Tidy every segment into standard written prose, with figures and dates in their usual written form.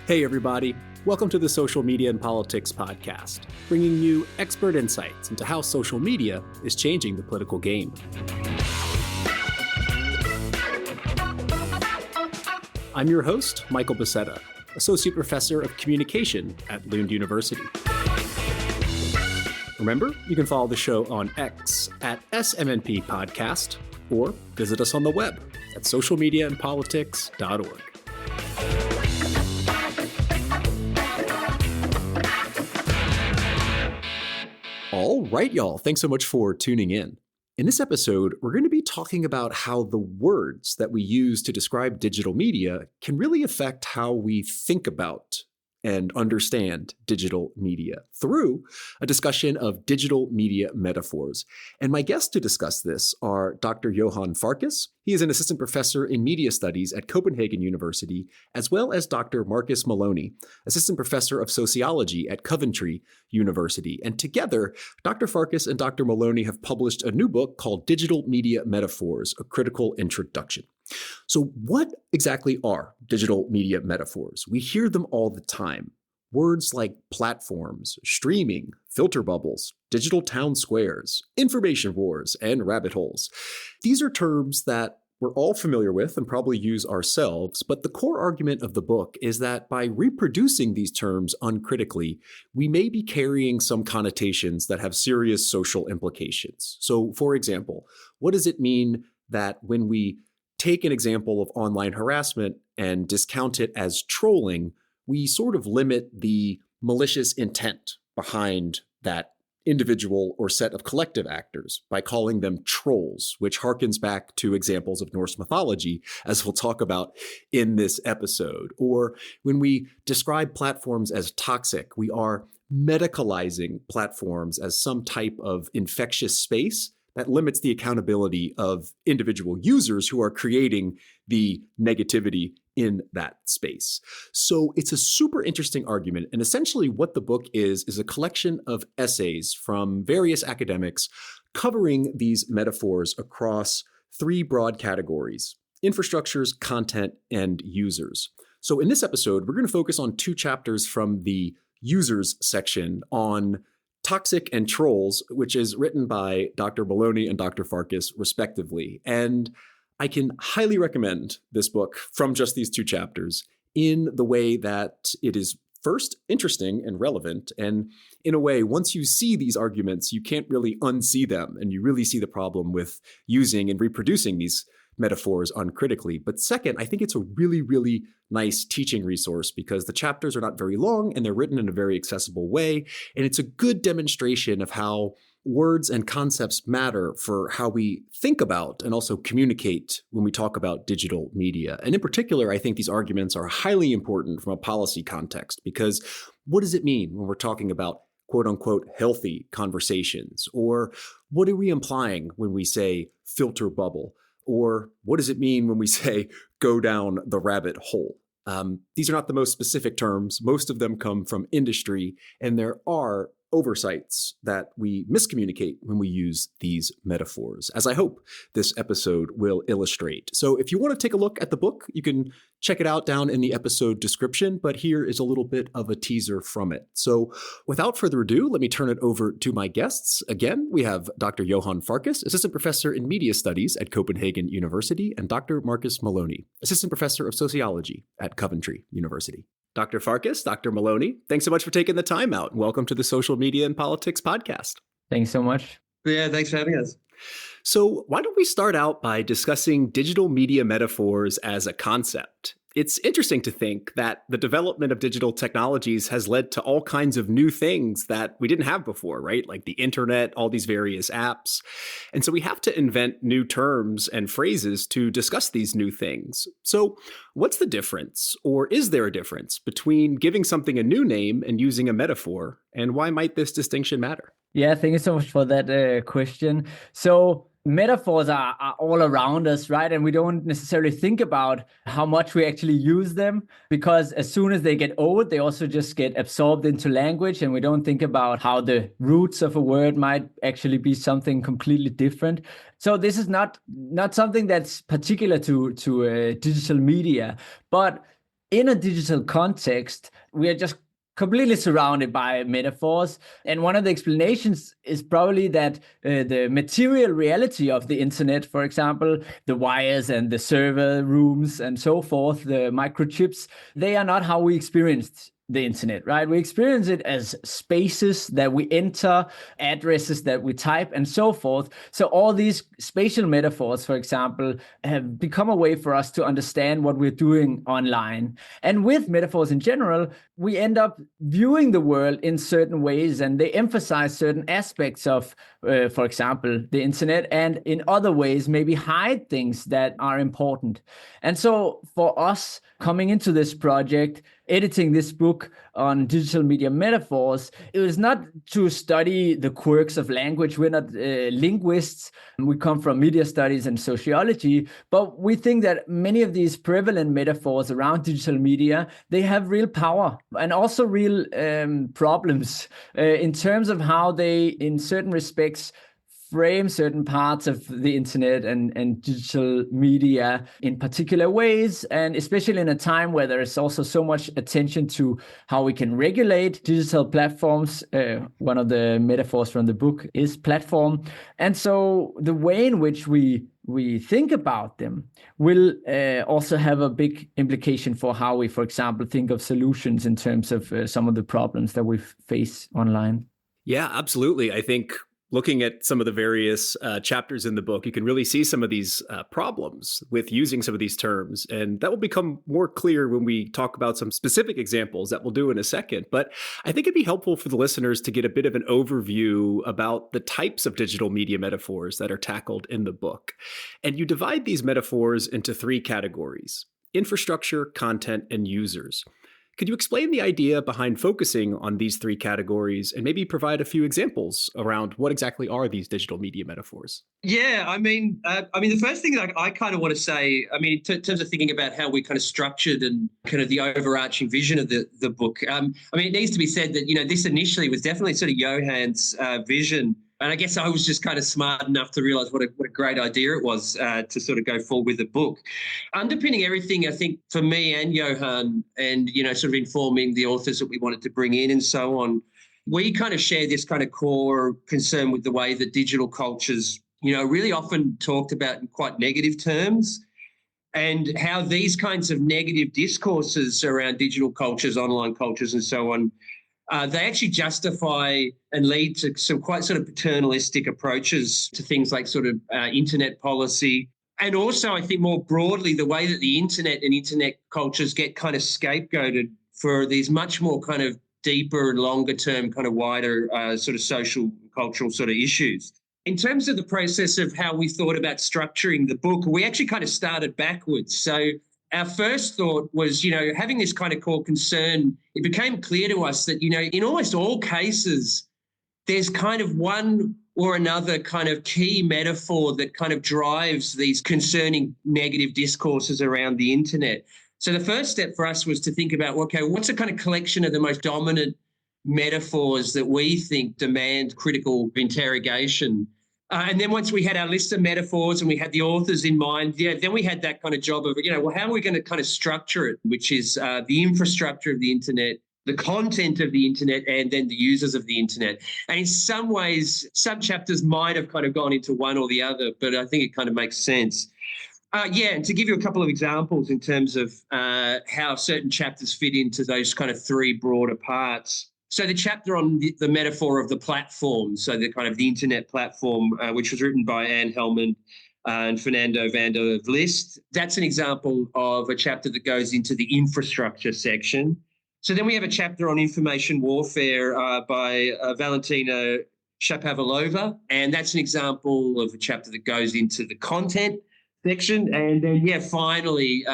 Hey, everybody. Welcome to the Social Media and Politics podcast, bringing you expert insights into how social media is changing the political game. I'm your host, Michael Becerra, Associate Professor of Communication at Lund University. Remember, you can follow the show on X at SMNP Podcast or visit us on the web at socialmediaandpolitics.org. All right, y'all. Thanks so much for tuning in. In this episode, we're going to be talking about how the words that we use to describe digital media can really affect how we think about and understand digital media through a discussion of digital media metaphors. And my guests to discuss this are Dr. Johan Farkas. He is an assistant professor in media studies at Copenhagen University, as well as Dr. Marcus Maloney, assistant professor of sociology at Coventry University. And together, Dr. Farkas and Dr. Maloney have published a new book called Digital Media Metaphors, A Critical Introduction. So what exactly are digital media metaphors? We hear them all the time. Words like platforms, streaming, filter bubbles, digital town squares, information wars, and rabbit holes. These are terms that we're all familiar with and probably use ourselves, but the core argument of the book is that by reproducing these terms uncritically, we may be carrying some connotations that have serious social implications. So, for example, what does it mean that when we take an example of online harassment and discount it as trolling, we sort of limit the malicious intent behind that individual or set of collective actors by calling them trolls, which harkens back to examples of Norse mythology, as we'll talk about in this episode. Or when we describe platforms as toxic, we are medicalizing platforms as some type of infectious space that limits the accountability of individual users who are creating the negativity in that space. So it's a super interesting argument. And essentially what the book is a collection of essays from various academics covering these metaphors across three broad categories: infrastructures, content, and users. So in this episode, we're going to focus on two chapters from the users section on Toxic and Trolls, which is written by Dr. Maloney and Dr. Farkas, respectively. And I can highly recommend this book from just these two chapters in the way that it is first interesting and relevant. And in a way, once you see these arguments, you can't really unsee them. And you really see the problem with using and reproducing these metaphors uncritically. But second, I think it's a really, really nice teaching resource because the chapters are not very long and they're written in a very accessible way. And it's a good demonstration of how words and concepts matter for how we think about and also communicate when we talk about digital media. And in particular, I think these arguments are highly important from a policy context because what does it mean when we're talking about quote unquote healthy conversations? Or what are we implying when we say filter bubble? Or what does it mean when we say go down the rabbit hole? These are not the most specific terms. Most of them come from industry, and there are oversights that we miscommunicate when we use these metaphors, as I hope this episode will illustrate. So if you want to take a look at the book, you can check it out down in the episode description, but here is a little bit of a teaser from it. So without further ado, let me turn it over to my guests. Again, we have Dr. Johan Farkas, Assistant Professor in Media Studies at Copenhagen University, and Dr. Marcus Maloney, Assistant Professor of Sociology at Coventry University. Dr. Farkas, Dr. Maloney, thanks so much for taking the time out. Welcome to the Social Media and Politics podcast. Thanks so much. Yeah, thanks for having us. So why don't we start out by discussing digital media metaphors as a concept? It's interesting to think that the development of digital technologies has led to all kinds of new things that we didn't have before, right? Like the internet, all these various apps. And so we have to invent new terms and phrases to discuss these new things. So what's the difference, or is there a difference between giving something a new name and using a metaphor? And why might this distinction matter? Yeah, thank you so much for that question. So metaphors are all around us, right? And we don't necessarily think about how much we actually use them because as soon as they get old, they also just get absorbed into language. And we don't think about how the roots of a word might actually be something completely different. So this is not something that's particular to digital media, but in a digital context, we are just completely surrounded by metaphors. And one of the explanations is probably that the material reality of the internet, for example, the wires and the server rooms and so forth, the microchips, they are not how we experienced the internet, right? We experience it as spaces that we enter, addresses that we type, and so forth. So all these spatial metaphors, for example, have become a way for us to understand what we're doing online. And with metaphors in general, we end up viewing the world in certain ways, and they emphasize certain aspects of, for example, the internet, and in other ways, maybe hide things that are important. And so for us coming into this project, editing this book on digital media metaphors, it was not to study the quirks of language. We're not linguists. We come from media studies and sociology, but we think that many of these prevalent metaphors around digital media, they have real power and also real problems in terms of how they, in certain respects, frame certain parts of the internet and digital media in particular ways, and especially in a time where there is also so much attention to how we can regulate digital platforms. One of the metaphors from the book is platform. And so the way in which we think about them will also have a big implication for how we, for example, think of solutions in terms of some of the problems that we face online. Yeah, absolutely. I think looking at some of the various chapters in the book, you can really see some of these problems with using some of these terms. And that will become more clear when we talk about some specific examples that we'll do in a second. But I think it'd be helpful for the listeners to get a bit of an overview about the types of digital media metaphors that are tackled in the book. And you divide these metaphors into three categories: infrastructure, content, and users. Could you explain the idea behind focusing on these three categories and maybe provide a few examples around what exactly are these digital media metaphors? Yeah, the first thing that I kind of want to say, in terms of thinking about how we kind of structured and kind of the overarching vision of the book, it needs to be said that, this initially was definitely sort of Johan's vision. And I guess I was just kind of smart enough to realize what a great idea it was to sort of go forward with the book. Underpinning everything, I think, for me and Johan, and, sort of informing the authors that we wanted to bring in and so on, we kind of share this kind of core concern with the way that digital cultures, really often talked about in quite negative terms, and how these kinds of negative discourses around digital cultures, online cultures and so on, they actually justify and lead to some quite sort of paternalistic approaches to things like sort of internet policy. And also, I think more broadly, the way that the internet and internet cultures get kind of scapegoated for these much more kind of deeper and longer term kind of wider sort of social, cultural sort of issues. In terms of the process of how we thought about structuring the book, we actually kind of started backwards. So our first thought was, having this kind of core concern, it became clear to us that, in almost all cases, there's kind of one or another kind of key metaphor that kind of drives these concerning negative discourses around the internet. So the first step for us was to think about, okay, what's a kind of collection of the most dominant metaphors that we think demand critical interrogation? And then once we had our list of metaphors and we had the authors in mind, then we had that kind of job of, how are we going to kind of structure it, which is the infrastructure of the internet, the content of the internet, and then the users of the internet. And in some ways, some chapters might have kind of gone into one or the other, but I think it kind of makes sense. And to give you a couple of examples in terms of how certain chapters fit into those kind of three broader parts. So the chapter on the metaphor of the platform, so the kind of the internet platform, which was written by Anne Helmond and Fernando van der Vlist, that's an example of a chapter that goes into the infrastructure section. So then we have a chapter on information warfare by Valentina Shapovalova, and that's an example of a chapter that goes into the content section. And then, finally,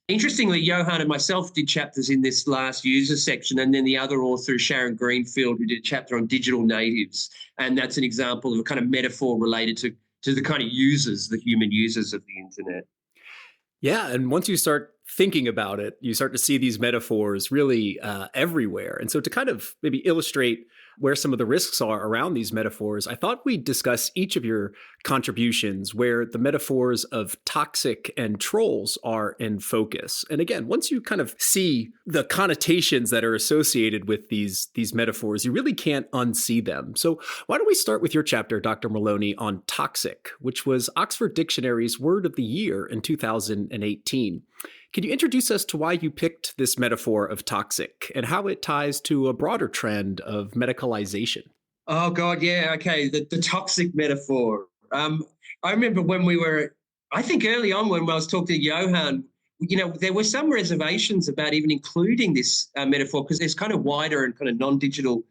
interestingly, Johan and myself did chapters in this last user section, and then the other author is Sharon Greenfield, who did a chapter on digital natives, and that's an example of a kind of metaphor related to the kind of users, the human users of the internet. Yeah, and once you start thinking about it, you start to see these metaphors really everywhere. And so to kind of maybe illustrate where some of the risks are around these metaphors, I thought we'd discuss each of your contributions where the metaphors of toxic and trolls are in focus. And again, once you kind of see the connotations that are associated with these metaphors, you really can't unsee them. So why don't we start with your chapter, Dr. Maloney, on toxic, which was Oxford Dictionary's word of the year in 2018. Can you introduce us to why you picked this metaphor of toxic and how it ties to a broader trend of medicalization? Oh, God, yeah. Okay, the toxic metaphor. I remember when we were, I think early on when I was talking to Johan, there were some reservations about even including this metaphor because there's kind of wider and kind of non-digital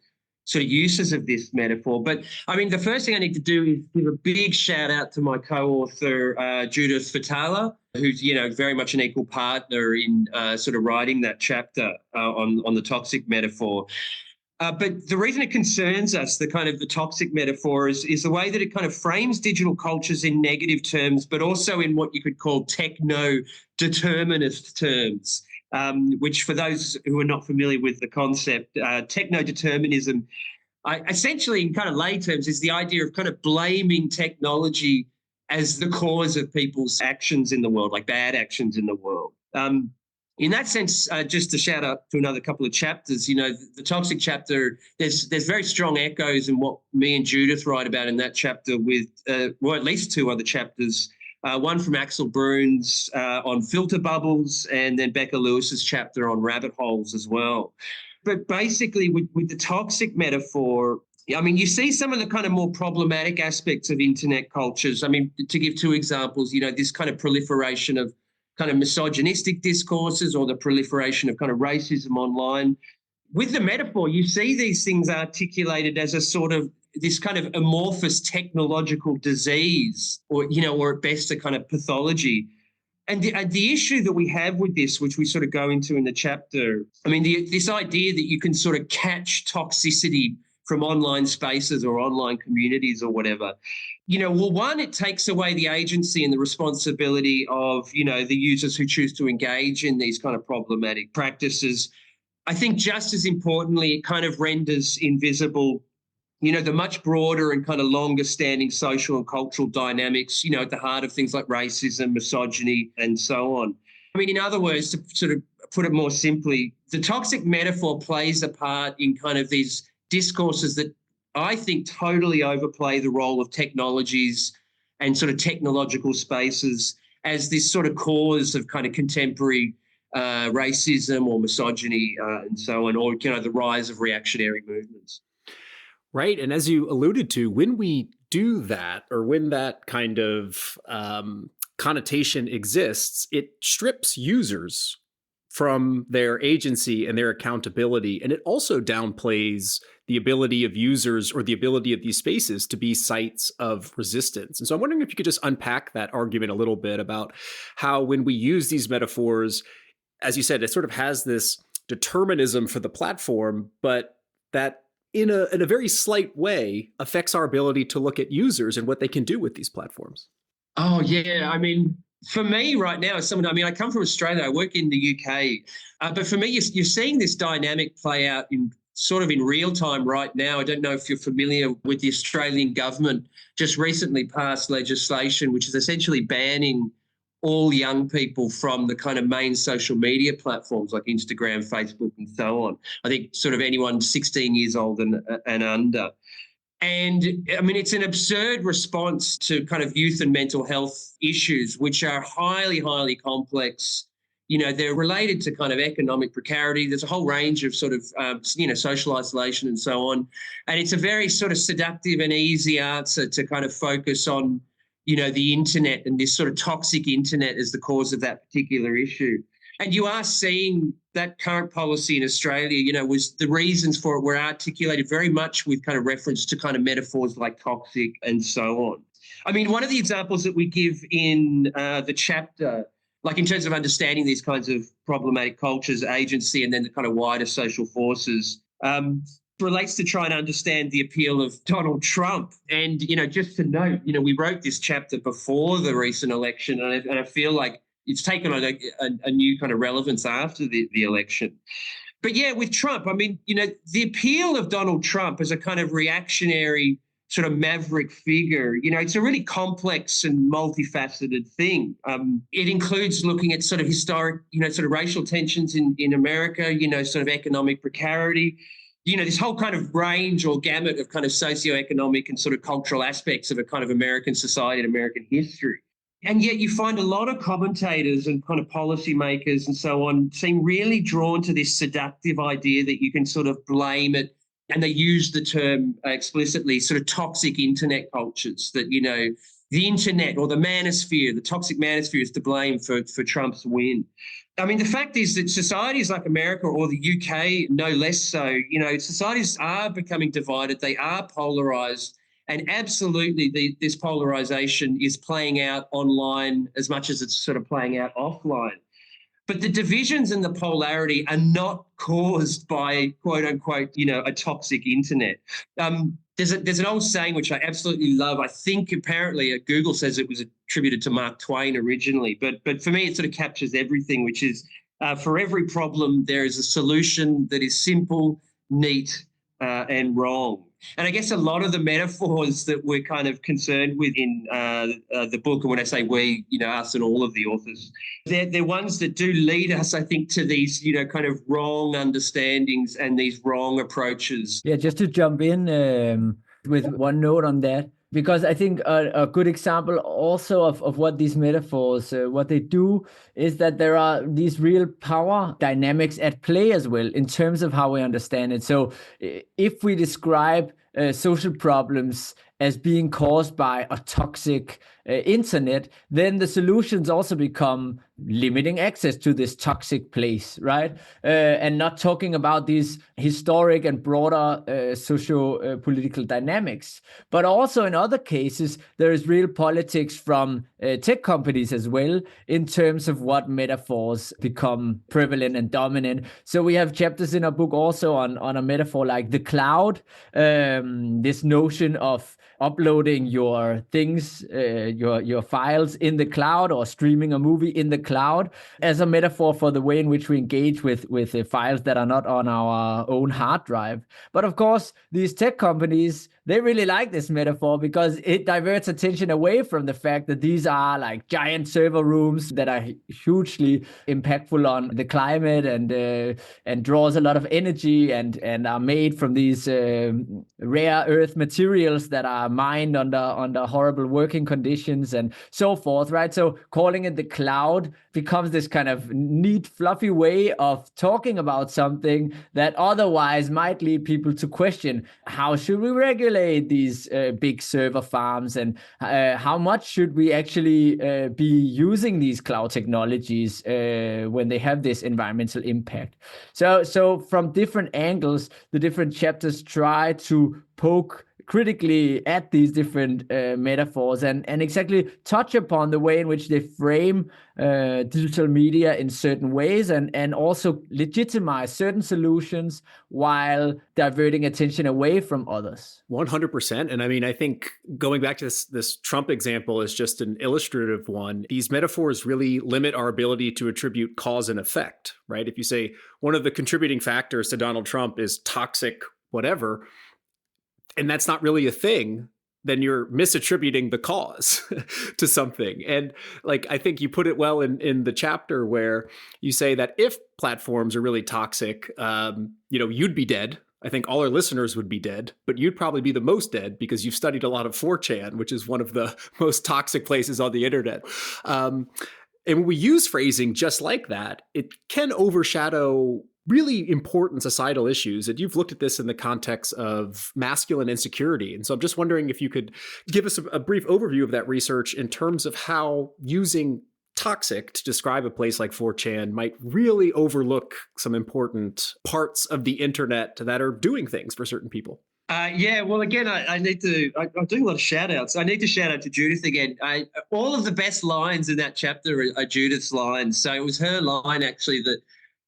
sort of uses of this metaphor. But, I mean, the first thing I need to do is give a big shout out to my co-author, Judith Fatala, who's, very much an equal partner in sort of writing that chapter on the toxic metaphor. But the reason it concerns us, the toxic metaphor, is the way that it kind of frames digital cultures in negative terms, but also in what you could call techno-determinist terms, which for those who are not familiar with the concept, techno-determinism, essentially in kind of lay terms is the idea of kind of blaming technology as the cause of people's actions in the world, like bad actions in the world. In that sense, just to shout out to another couple of chapters, the toxic chapter, there's very strong echoes in what me and Judith write about in that chapter with, at least two other chapters, one from Axel Bruns on filter bubbles and then Becca Lewis's chapter on rabbit holes as well. But basically with the toxic metaphor, I mean, you see some of the kind of more problematic aspects of internet cultures. I mean, to give two examples, this kind of proliferation of kind of misogynistic discourses or the proliferation of kind of racism online. With the metaphor, you see these things articulated as a sort of this kind of amorphous technological disease or at best a kind of pathology. And the issue that we have with this, which we sort of go into in the chapter, I mean, this idea that you can sort of catch toxicity from online spaces or online communities or whatever. One, it takes away the agency and the responsibility of, the users who choose to engage in these kind of problematic practices. I think just as importantly, it kind of renders invisible, the much broader and kind of longer standing social and cultural dynamics, at the heart of things like racism, misogyny, and so on. I mean, in other words, to sort of put it more simply, the toxic metaphor plays a part in kind of these discourses that I think totally overplay the role of technologies and sort of technological spaces as this sort of cause of kind of contemporary racism or misogyny and so on, or, the rise of reactionary movements. Right. And as you alluded to, when we do that or when that kind of connotation exists, it strips users from their agency and their accountability. And it also downplays the ability of users or the ability of these spaces to be sites of resistance. And so I'm wondering if you could just unpack that argument a little bit about how when we use these metaphors, as you said, it sort of has this determinism for the platform, but that in a very slight way affects our ability to look at users and what they can do with these platforms. Oh, yeah. I mean, for me right now, I come from Australia, I work in the UK, but for me, you're seeing this dynamic play out in real time right now. I don't know if you're familiar with the Australian government just recently passed legislation, which is essentially banning all young people from the kind of main social media platforms like Instagram, Facebook, and so on. I think sort of anyone 16 years old and under. And I mean, it's an absurd response to kind of youth and mental health issues, which are highly, highly complex. They're related to kind of economic precarity. There's a whole range of sort of, social isolation and so on. And it's a very sort of seductive and easy answer to kind of focus on, the internet and this sort of toxic internet as the cause of that particular issue. And you are seeing that current policy in Australia, was the reasons for it were articulated very much with kind of reference to kind of metaphors like toxic and so on. I mean, one of the examples that we give in the chapter, like in terms of understanding these kinds of problematic cultures, agency, and then the kind of wider social forces, relates to trying to understand the appeal of Donald Trump. And, just to note, we wrote this chapter before the recent election, and I feel like it's taken on a new kind of relevance after the election. But yeah, with Trump, I mean, the appeal of Donald Trump as a kind of reactionary sort of maverick figure, it's a really complex and multifaceted thing. It includes looking at sort of historic, sort of racial tensions in America, sort of economic precarity, this whole kind of range or gamut of kind of socioeconomic and sort of cultural aspects of a kind of American society and American history. And yet you find a lot of commentators and kind of policymakers and so on seem really drawn to this seductive idea that you can sort of blame it, and they use the term explicitly, sort of toxic internet cultures, that, the internet or the manosphere, the toxic manosphere is to blame for Trump's win. I mean, the fact is that societies like America or the UK, no less so, societies are becoming divided. They are polarized. And absolutely, this polarization is playing out online as much as it's sort of playing out offline. But the divisions and the polarity are not caused by, quote unquote, a toxic internet. There's an old saying which I absolutely love. I think apparently Google says it was attributed to Mark Twain originally, but for me it sort of captures everything, which is for every problem there is a solution that is simple, neat, and wrong. And I guess a lot of the metaphors that we're kind of concerned with in the book, and when I say we, us and all of the authors, they're ones that do lead us, I think, to these, kind of wrong understandings and these wrong approaches. Yeah, just to jump in with one note on that, because I think a good example also of what these metaphors, what they do is that there are these real power dynamics at play as well in terms of how we understand it. So if we describe social problems as being caused by a toxic internet, then the solutions also become limiting access to this toxic place, right? And not talking about these historic and broader socio-political dynamics. But also in other cases, there is real politics from tech companies as well in terms of what metaphors become prevalent and dominant. So we have chapters in our book also on a metaphor like the cloud, this notion of uploading your things, your files in the cloud, or streaming a movie in the cloud, as a metaphor for the way in which we engage with the files that are not on our own hard drive. But of course, these tech companies, they really like this metaphor because it diverts attention away from the fact that these are like giant server rooms that are hugely impactful on the climate and draws a lot of energy and are made from these rare earth materials that are mined under horrible working conditions and so forth, right? So calling it the cloud becomes this kind of neat, fluffy way of talking about something that otherwise might lead people to question, how should we regulate these big server farms, and how much should we actually be using these cloud technologies when they have this environmental impact? So from different angles, the different chapters try to poke critically at these different metaphors and exactly touch upon the way in which they frame digital media in certain ways and also legitimize certain solutions while diverting attention away from others. 100%. And I mean, I think going back to this Trump example is just an illustrative one. These metaphors really limit our ability to attribute cause and effect, right? If you say one of the contributing factors to Donald Trump is toxic whatever, and that's not really a thing, then you're misattributing the cause to something. And like, I think you put it well in the chapter where you say that if platforms are really toxic, you'd be dead. I think all our listeners would be dead, but you'd probably be the most dead because you've studied a lot of 4chan, which is one of the most toxic places on the internet. And when we use phrasing just like that, it can overshadow really important societal issues. And you've looked at this in the context of masculine insecurity. And so I'm just wondering if you could give us a brief overview of that research in terms of how using toxic to describe a place like 4chan might really overlook some important parts of the internet that are doing things for certain people. Well, again, I'm doing a lot of shout outs. I need to shout out to Judith again. All of the best lines in that chapter are Judith's lines. So it was her line actually that,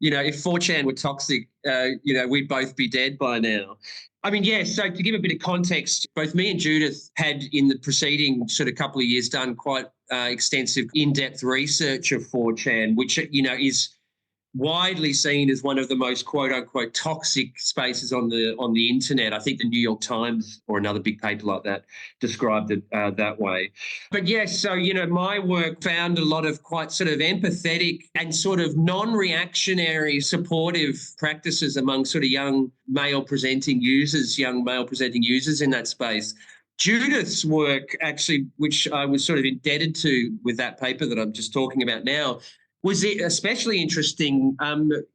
if 4chan were toxic, we'd both be dead by now. I mean, yeah, so to give a bit of context, both me and Judith had in the preceding sort of couple of years done quite extensive in-depth research of 4chan, which, is widely seen as one of the most quote unquote toxic spaces on the internet. I think the New York Times or another big paper like that described it that way. But yes, so, my work found a lot of quite sort of empathetic and sort of non-reactionary supportive practices among sort of young male presenting users in that space. Judith's work, actually, which I was sort of indebted to with that paper that I'm just talking about now, was especially interesting.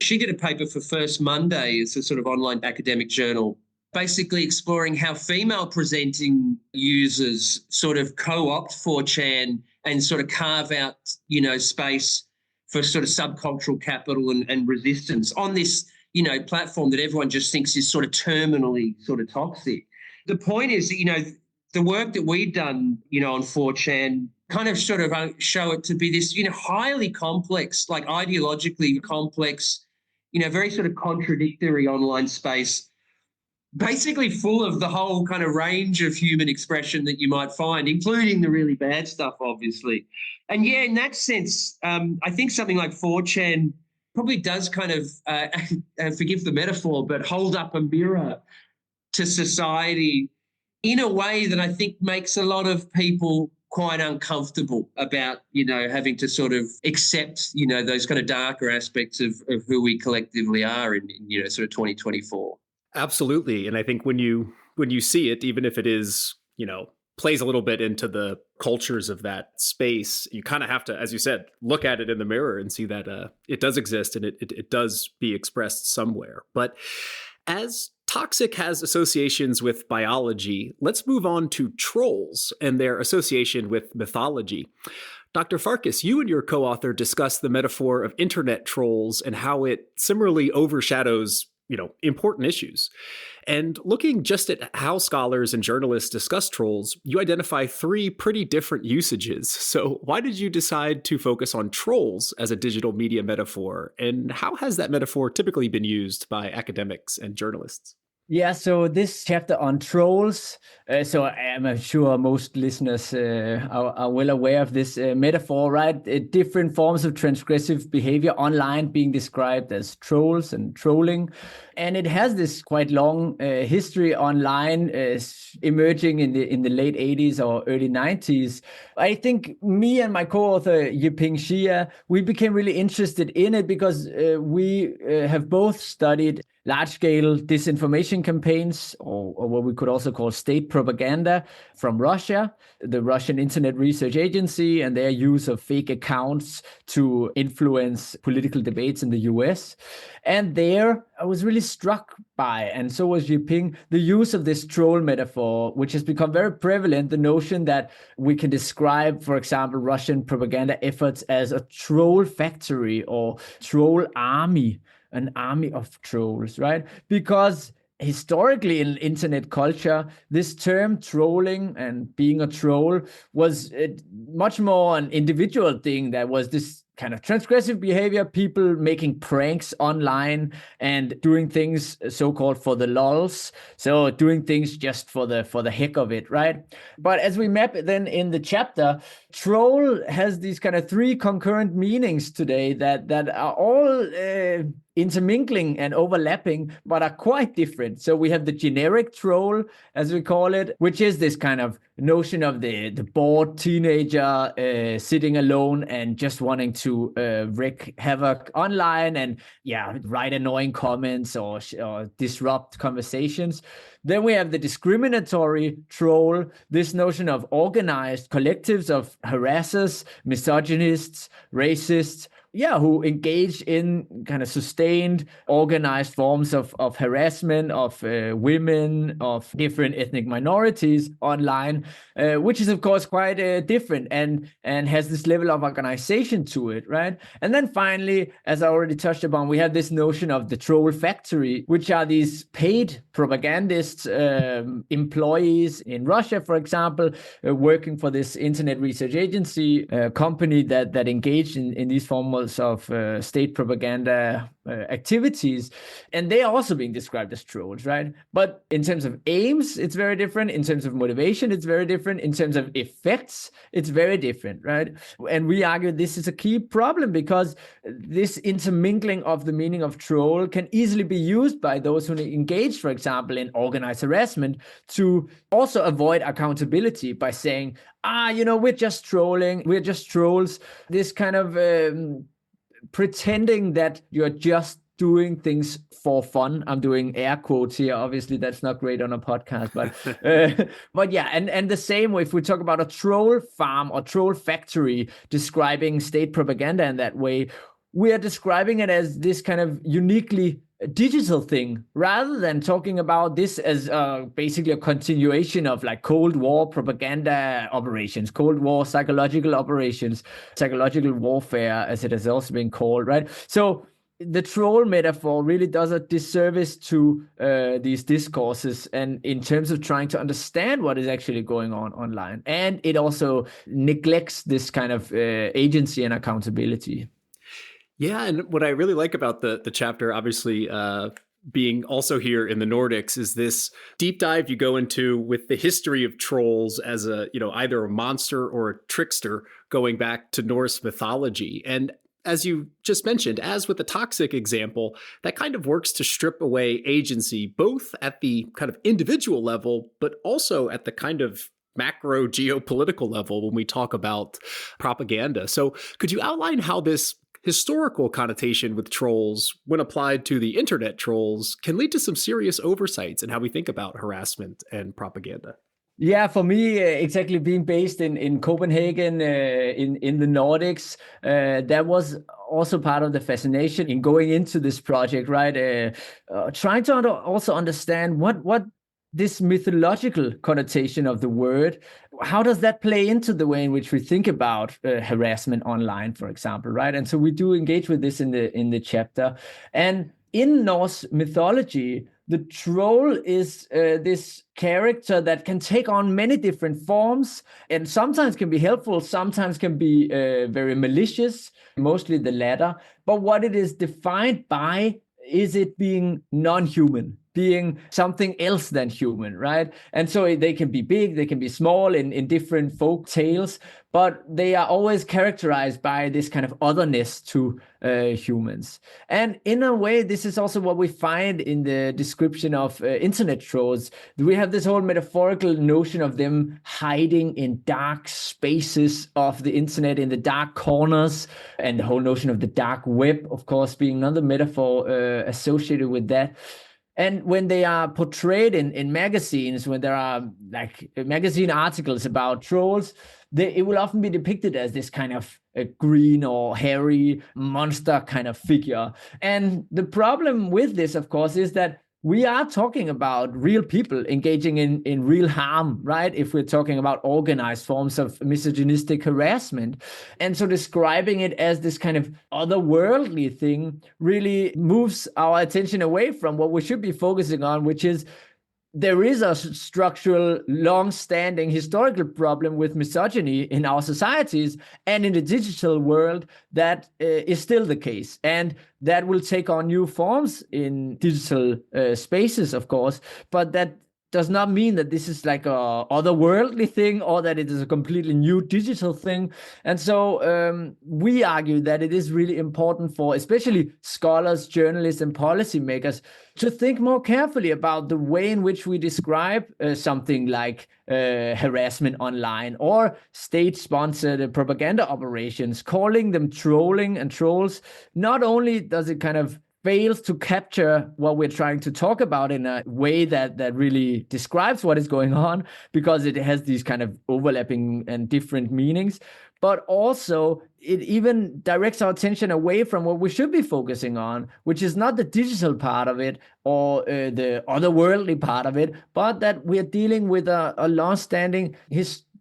She did a paper for First Monday. It's a sort of online academic journal, basically exploring how female presenting users sort of co-opt 4chan and sort of carve out, space for sort of subcultural capital and resistance on this, platform that everyone just thinks is sort of terminally sort of toxic. The point is that, the work that we've done, on 4chan kind of sort of show it to be this, highly complex, like ideologically complex, very sort of contradictory online space, basically full of the whole kind of range of human expression that you might find, including the really bad stuff, obviously. And yeah, in that sense, I think something like 4chan probably does kind of, forgive the metaphor, but hold up a mirror to society in a way that I think makes a lot of people quite uncomfortable about, having to sort of accept, those kind of darker aspects of who we collectively are in sort of 2024. Absolutely. And I think when you see it, even if it is, plays a little bit into the cultures of that space, you kind of have to, as you said, look at it in the mirror and see that it does exist and it does be expressed somewhere. But as toxic has associations with biology, let's move on to trolls and their association with mythology. Dr. Farkas, you and your co-author discuss the metaphor of internet trolls and how it similarly overshadows, important issues. And looking just at how scholars and journalists discuss trolls, you identify 3 pretty different usages. So why did you decide to focus on trolls as a digital media metaphor? And how has that metaphor typically been used by academics and journalists? Yeah, so this chapter on trolls, so I'm sure most listeners are well aware of this metaphor, right? Different forms of transgressive behavior online being described as trolls and trolling. And it has this quite long history online, emerging in the late 80s or early 90s. I think me and my co-author, Yiping Xia, we became really interested in it because we have both studied large-scale disinformation campaigns, or what we could also call state propaganda from Russia, the Russian Internet Research Agency, and their use of fake accounts to influence political debates in the US. And there, I was really struck by, and so was Yiping, the use of this troll metaphor, which has become very prevalent, the notion that we can describe, for example, Russian propaganda efforts as a troll factory or troll army. An army of trolls, right? Because historically in internet culture, this term trolling and being a troll was much more an individual thing. That was this kind of transgressive behavior, people making pranks online and doing things so-called for the lulz. So doing things just for the heck of it, right? But as we map it then in the chapter, troll has these kind of 3 concurrent meanings today that are all intermingling and overlapping, but are quite different. So we have the generic troll, as we call it, which is this kind of notion of the bored teenager sitting alone and just wanting to wreak havoc online and write annoying comments or disrupt conversations. Then we have the discriminatory troll, this notion of organized collectives of harassers, misogynists, racists, who engage in kind of sustained, organized forms of harassment of women, of different ethnic minorities online, which is, of course, quite different and has this level of organization to it, right? And then finally, as I already touched upon, we have this notion of the troll factory, which are these paid propagandists, employees in Russia, for example, working for this Internet Research Agency company that engaged in these forms of state propaganda activities, and they are also being described as trolls, right? But in terms of aims, it's very different. In terms of motivation, it's very different. In terms of effects, it's very different, right? And we argue this is a key problem because this intermingling of the meaning of troll can easily be used by those who engage, for example, in organized harassment to also avoid accountability by saying, we're just trolling, we're just trolls. This kind of pretending that you're just doing things for fun. I'm doing air quotes here. Obviously, that's not great on a podcast, but yeah. And the same way, if we talk about a troll farm or troll factory describing state propaganda in that way, we are describing it as this kind of uniquely digital thing rather than talking about this as basically a continuation of like Cold War propaganda operations, Cold War psychological operations, psychological warfare, as it has also been called, right? So the troll metaphor really does a disservice to these discourses and in terms of trying to understand what is actually going on online. And it also neglects this kind of agency and accountability. Yeah, and what I really like about the chapter, obviously being also here in the Nordics, is this deep dive you go into with the history of trolls as either a monster or a trickster going back to Norse mythology. And as you just mentioned, as with the toxic example, that kind of works to strip away agency, both at the kind of individual level, but also at the kind of macro geopolitical level when we talk about propaganda. So could you outline how this historical connotation with trolls, when applied to the internet trolls, can lead to some serious oversights in how we think about harassment and propaganda? Yeah, for me, exactly being based in Copenhagen, in the Nordics, that was also part of the fascination in going into this project, right? Trying to also understand what this mythological connotation of the word, how does that play into the way in which we think about harassment online, for example, right? And so we do engage with this in the chapter. And in Norse mythology, the troll is this character that can take on many different forms and sometimes can be helpful, sometimes can be very malicious, mostly the latter. But what it is defined by is it being non-human, being something else than human, right? And so they can be big, they can be small in different folk tales, but they are always characterized by this kind of otherness to humans. And in a way, this is also what we find in the description of internet trolls. We have this whole metaphorical notion of them hiding in dark spaces of the internet, in the dark corners, and the whole notion of the dark web, of course, being another metaphor associated with that. And when they are portrayed in magazines, when there are like magazine articles about trolls, it will often be depicted as this kind of green or hairy monster kind of figure. And the problem with this, of course, is that we are talking about real people engaging in real harm, right? If we're talking about organized forms of misogynistic harassment. And so describing it as this kind of otherworldly thing really moves our attention away from what we should be focusing on, which is there is a structural, long-standing historical problem with misogyny in our societies and in the digital world that is still the case. And that will take on new forms in digital spaces, of course, but that does not mean that this is like a otherworldly thing or that it is a completely new digital thing. And so we argue that it is really important for especially scholars, journalists, and policymakers to think more carefully about the way in which we describe something like harassment online or state-sponsored propaganda operations, calling them trolling and trolls. Not only does it kind of fails to capture what we're trying to talk about in a way that really describes what is going on, because it has these kind of overlapping and different meanings, but also it even directs our attention away from what we should be focusing on, which is not the digital part of it or the otherworldly part of it, but that we're dealing with a long-standing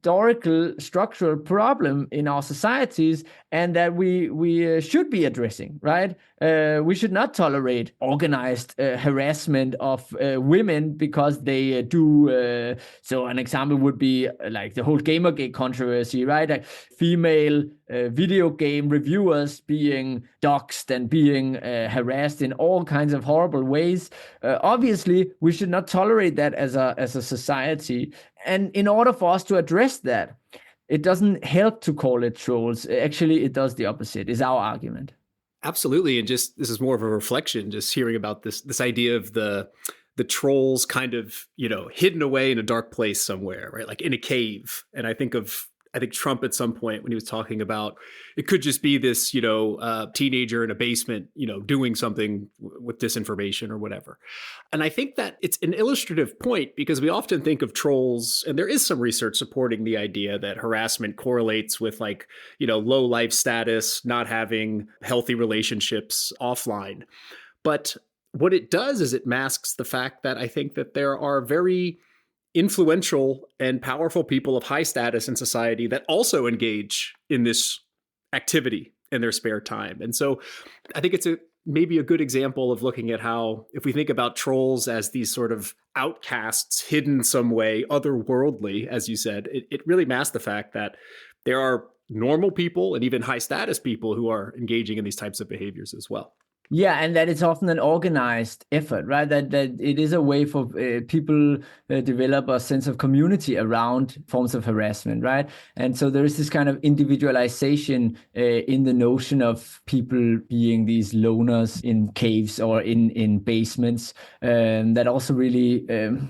historical structural problem in our societies, and that we should be addressing, right? We should not tolerate organized harassment of women because they do. So an example would be like the whole Gamergate controversy, right? Like female video game reviewers being doxxed and being harassed in all kinds of horrible ways. Obviously, we should not tolerate that as a society. And in order for us to address that, it doesn't help to call it trolls. Actually, it does the opposite, is our argument. Absolutely. And just this is more of a reflection, just hearing about this idea of the trolls kind of, hidden away in a dark place somewhere, right? Like in a cave. And I think Trump at some point when he was talking about it could just be this, teenager in a basement, doing something with disinformation or whatever. And I think that it's an illustrative point because we often think of trolls, and there is some research supporting the idea that harassment correlates with low life status, not having healthy relationships offline. But what it does is it masks the fact that I think that there are very influential and powerful people of high status in society that also engage in this activity in their spare time. And so I think it's maybe a good example of looking at how, if we think about trolls as these sort of outcasts hidden some way, otherworldly, as you said, it really masks the fact that there are normal people and even high status people who are engaging in these types of behaviors as well. Yeah, and that it's often an organized effort, right? That it is a way for people develop a sense of community around forms of harassment, right? And so there is this kind of individualization in the notion of people being these loners in caves or in basements, that also really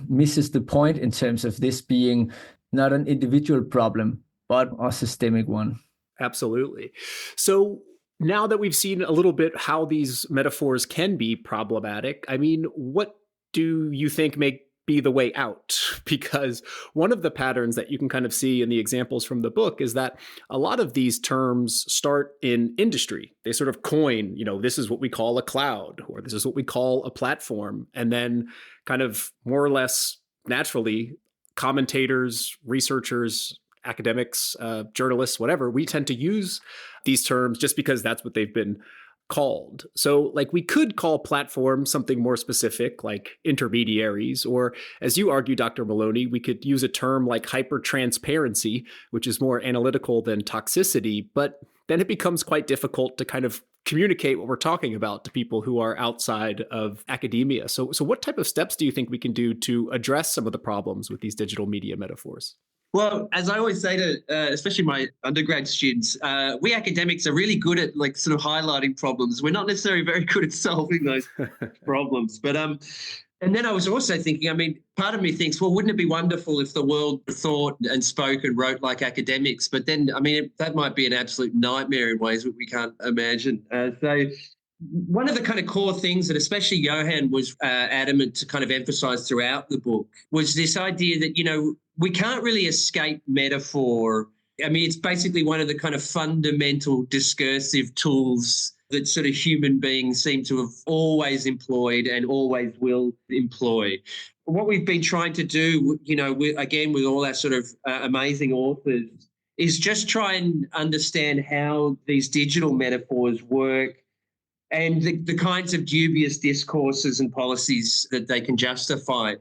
misses the point in terms of this being not an individual problem, but a systemic one. Absolutely. So now that we've seen a little bit how these metaphors can be problematic, I mean, what do you think may be the way out? Because one of the patterns that you can kind of see in the examples from the book is that a lot of these terms start in industry. They sort of coin, this is what we call a cloud, or this is what we call a platform. And then kind of more or less naturally, commentators, researchers, academics, journalists, whatever, we tend to use these terms just because that's what they've been called. So we could call platforms something more specific, like intermediaries, or as you argue, Dr. Maloney, we could use a term like hypertransparency, which is more analytical than toxicity, but then it becomes quite difficult to kind of communicate what we're talking about to people who are outside of academia. So what type of steps do you think we can do to address some of the problems with these digital media metaphors? Well, as I always say to, especially my undergrad students, we academics are really good at sort of highlighting problems. We're not necessarily very good at solving those problems. But and then I was also thinking, part of me thinks, well, wouldn't it be wonderful if the world thought and spoke and wrote like academics? But then, that might be an absolute nightmare in ways that we can't imagine. So one of the kind of core things that especially Johan was adamant to kind of emphasize throughout the book was this idea that, we can't really escape metaphor. It's basically one of the kind of fundamental discursive tools that sort of human beings seem to have always employed and always will employ. What we've been trying to do, with all our sort of amazing authors, is just try and understand how these digital metaphors work and the kinds of dubious discourses and policies that they can justify.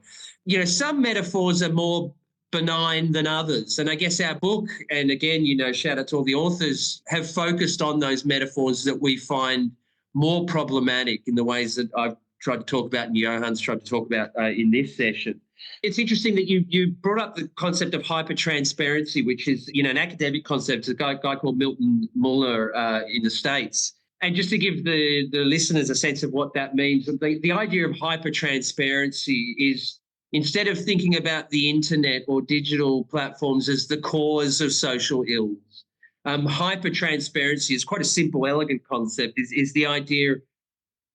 Some metaphors are more benign than others. And I guess our book, and again, shout out to all the authors, have focused on those metaphors that we find more problematic in the ways that I've tried to talk about and Johan's tried to talk about in this session. It's interesting that you brought up the concept of hypertransparency, which is, an academic concept. It's a guy called Milton Muller in the States. And just to give the listeners a sense of what that means, the idea of hypertransparency is, instead of thinking about the internet or digital platforms as the cause of social ills, hypertransparency is quite a simple, elegant concept, is the idea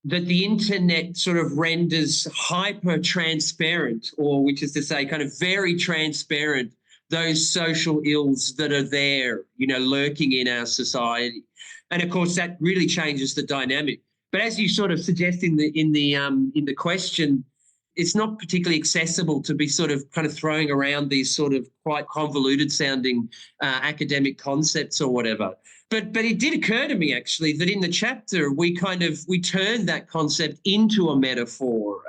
that the internet sort of renders hyper-transparent, or which is to say kind of very transparent, those social ills that are there, lurking in our society. And, of course, that really changes the dynamic. But as you sort of suggest in the question, it's not particularly accessible to be sort of kind of throwing around these sort of quite convoluted sounding academic concepts or whatever. But it did occur to me actually that in the chapter we turned that concept into a metaphor,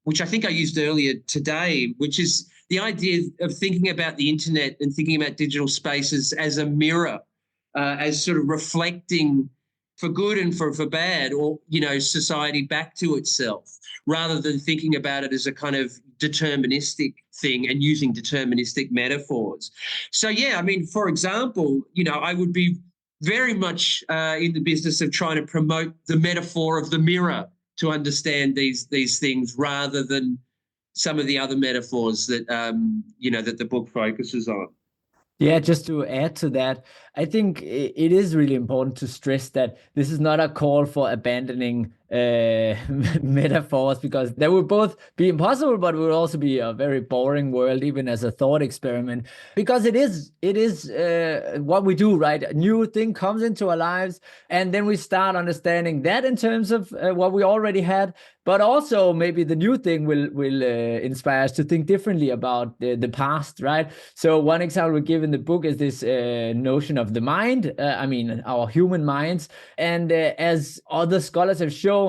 which I think I used earlier today, which is the idea of thinking about the internet and thinking about digital spaces as a mirror, as sort of reflecting for good and for bad, or, society back to itself, rather than thinking about it as a kind of deterministic thing and using deterministic metaphors. So, yeah, I mean, for example, I would be very much in the business of trying to promote the metaphor of the mirror to understand these things, rather than some of the other metaphors that, that the book focuses on. Yeah, just to add to that, I think it is really important to stress that this is not a call for abandoning metaphors, because that would both be impossible, but it would also be a very boring world, even as a thought experiment, because it is what we do, right? A new thing comes into our lives, and then we start understanding that in terms of what we already had, but also maybe the new thing will inspire us to think differently about the past, right? So one example we give in the book is this notion of the mind, our human minds. And as other scholars have shown,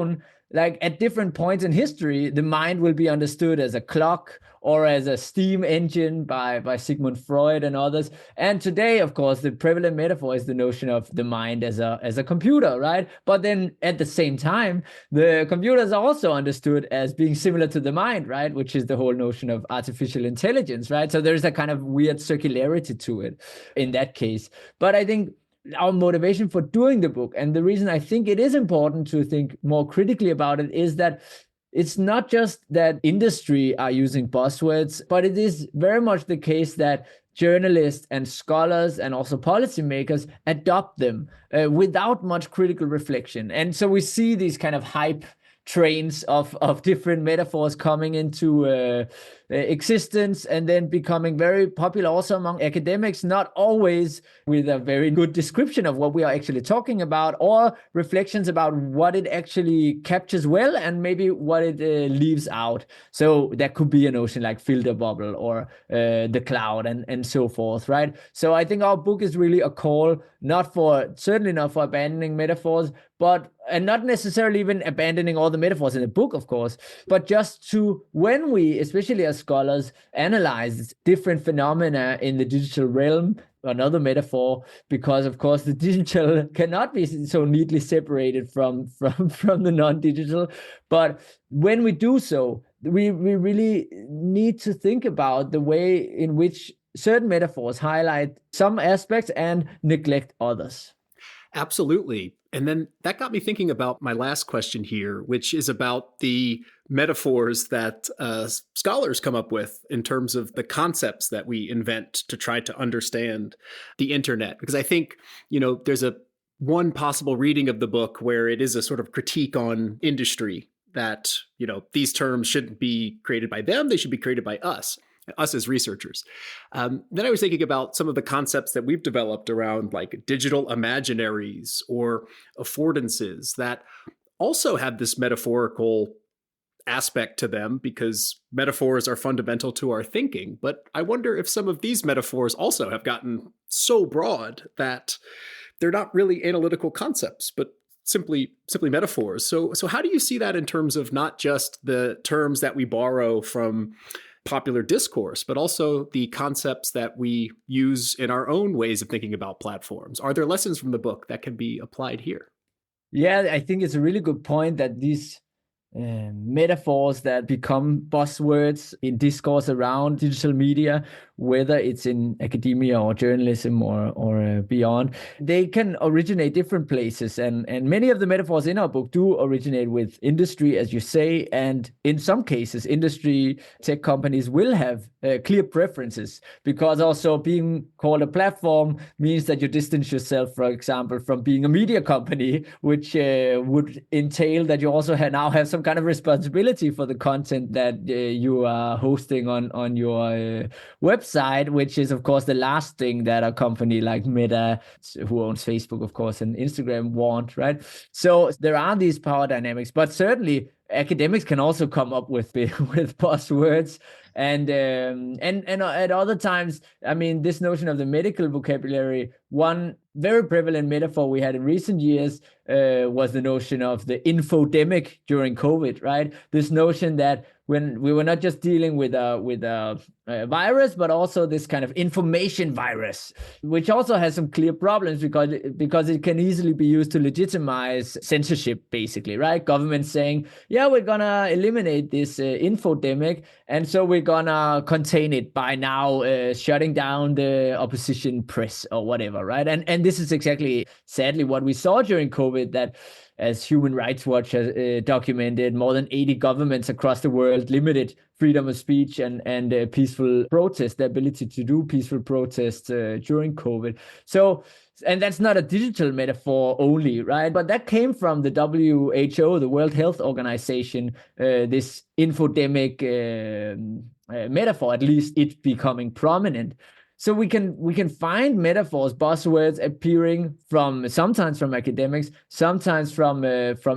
like at different points in history, the mind will be understood as a clock or as a steam engine by Sigmund Freud and others. And today, of course, the prevalent metaphor is the notion of the mind as a computer, right? But then at the same time, the computers are also understood as being similar to the mind, right? Which is the whole notion of artificial intelligence, right? So there's a kind of weird circularity to it in that case. But I think our motivation for doing the book, and the reason I think it is important to think more critically about it, is that it's not just that industry are using buzzwords, but it is very much the case that journalists and scholars and also policymakers adopt them without much critical reflection. And so we see these kind of hype trains of different metaphors coming into existence and then becoming very popular also among academics, not always with a very good description of what we are actually talking about, or reflections about what it actually captures well and maybe what it leaves out. So that could be a notion like filter bubble or the cloud and so forth, right? So I think our book is really a call, certainly not for abandoning metaphors, and not necessarily even abandoning all the metaphors in the book, of course, but just to, when we, especially as scholars, analyze different phenomena in the digital realm, another metaphor, because of course the digital cannot be so neatly separated from the non-digital. But when we do so, we really need to think about the way in which certain metaphors highlight some aspects and neglect others. Absolutely. And then that got me thinking about my last question here, which is about the metaphors that scholars come up with in terms of the concepts that we invent to try to understand the internet. Because I think, there's one possible reading of the book where it is a sort of critique on industry that, these terms shouldn't be created by them, they should be created by us as researchers. Then I was thinking about some of the concepts that we've developed around like digital imaginaries or affordances that also have this metaphorical aspect to them, because metaphors are fundamental to our thinking. But I wonder if some of these metaphors also have gotten so broad that they're not really analytical concepts, but simply metaphors. So how do you see that in terms of not just the terms that we borrow from popular discourse, but also the concepts that we use in our own ways of thinking about platforms? Are there lessons from the book that can be applied here? Yeah, I think it's a really good point that these metaphors that become buzzwords in discourse around digital media, whether it's in academia or journalism or beyond, they can originate different places. And many of the metaphors in our book do originate with industry, as you say. And in some cases, industry tech companies will have clear preferences, because also being called a platform means that you distance yourself, for example, from being a media company, which would entail that you also now have some kind of responsibility for the content that you are hosting on your website, which is of course the last thing that a company like Meta, who owns Facebook of course and Instagram, want, right? So there are these power dynamics, but certainly academics can also come up with with buzzwords, and at other times, I mean, this notion of the medical vocabulary, one very prevalent metaphor we had in recent years was the notion of the infodemic during COVID, right? This notion that when we were not just dealing with a virus, but also this kind of information virus, which also has some clear problems because it can easily be used to legitimize censorship, basically, right? Governments saying, yeah, we're gonna eliminate this infodemic, and so we're gonna contain it by now shutting down the opposition press or whatever, right? And this is exactly, sadly, what we saw during COVID, that as Human Rights Watch has documented, more than 80 governments across the world limited freedom of speech and peaceful protest, the ability to do peaceful protests during COVID. So, and that's not a digital metaphor only, right? But that came from the WHO, the World Health Organization, this infodemic metaphor, at least it becoming prominent. So we can find metaphors, buzzwords appearing sometimes from academics, sometimes from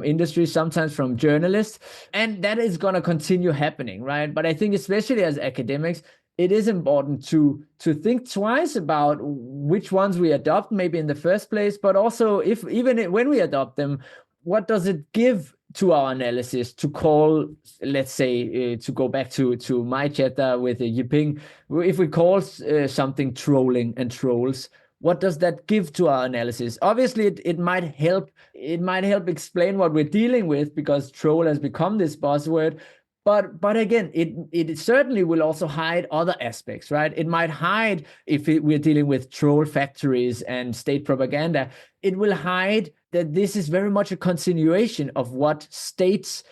industry, sometimes from journalists, and that is going to continue happening, right? But I think especially as academics, it is important to think twice about which ones we adopt, maybe in the first place, but also when we adopt them, what does it give to our analysis to call, let's say, to go back to my chapter with Yiping, if we call something trolling and trolls, what does that give to our analysis? Obviously, it might help. It might help explain what we're dealing with, because troll has become this buzzword. But again, it certainly will also hide other aspects, right? It might hide, if we're dealing with troll factories and state propaganda, it will hide that this is very much a continuation of what states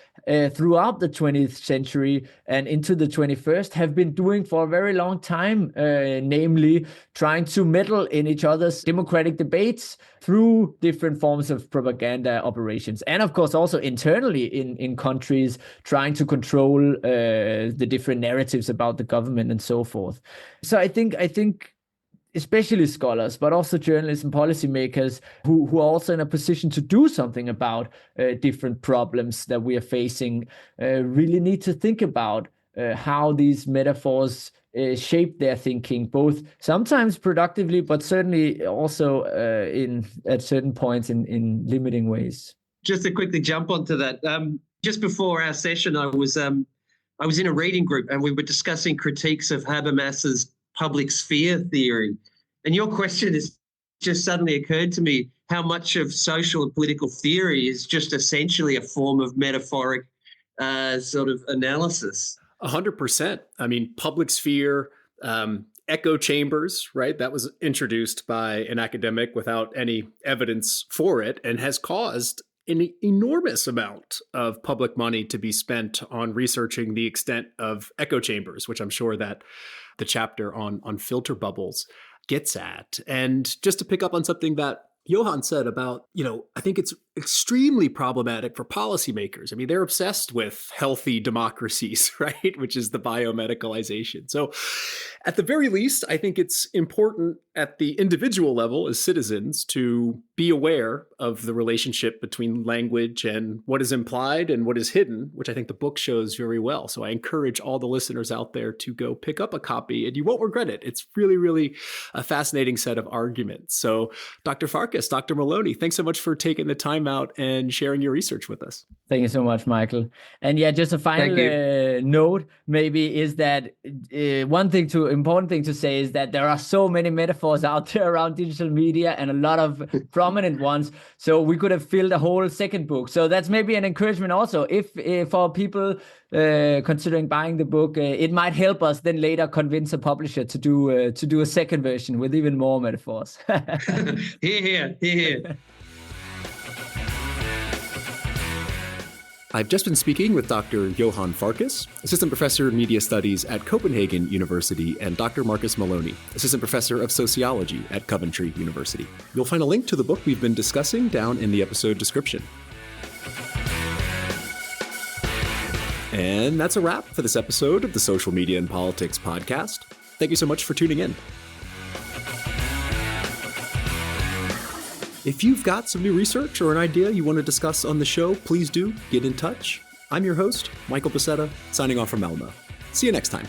throughout the 20th century and into the 21st have been doing for a very long time, namely trying to meddle in each other's democratic debates through different forms of propaganda operations. And of course, also internally in countries, trying to control the different narratives about the government and so forth. So I think especially scholars, but also journalists and policymakers who are also in a position to do something about different problems that we are facing, really need to think about how these metaphors shape their thinking, both sometimes productively, but certainly also at certain points in limiting ways. Just to quickly jump onto that, just before our session, I was in a reading group and we were discussing critiques of Habermas's public sphere theory. And your question has just suddenly occurred to me, how much of social and political theory is just essentially a form of metaphoric sort of analysis. 100%. I mean, public sphere, echo chambers, right? That was introduced by an academic without any evidence for it and has caused an enormous amount of public money to be spent on researching the extent of echo chambers, which I'm sure that the chapter on filter bubbles gets at. And just to pick up on something that Johan said about, I think it's extremely problematic for policymakers. I mean, they're obsessed with healthy democracies, right? Which is the biomedicalization. So at the very least, I think it's important at the individual level as citizens to be aware of the relationship between language and what is implied and what is hidden, which I think the book shows very well. So I encourage all the listeners out there to go pick up a copy and you won't regret it. It's really, really a fascinating set of arguments. So Dr. Farkas, Dr. Maloney, thanks so much for taking the time out and sharing your research with us. Thank you so much, Michael. And yeah, just a final note maybe is that important thing to say is that there are so many metaphors out there around digital media and a lot of prominent ones. So we could have filled a whole second book. So that's maybe an encouragement also. If for people considering buying the book, it might help us then later convince a publisher to do a second version with even more metaphors. Here. I've just been speaking with Dr. Johan Farkas, Assistant Professor of Media Studies at Copenhagen University, and Dr. Marcus Maloney, Assistant Professor of Sociology at Coventry University. You'll find a link to the book we've been discussing down in the episode description. And that's a wrap for this episode of the Social Media and Politics podcast. Thank you so much for tuning in. If you've got some new research or an idea you want to discuss on the show, please do get in touch. I'm your host, Michael Pacetta, signing off from Elmo. See you next time.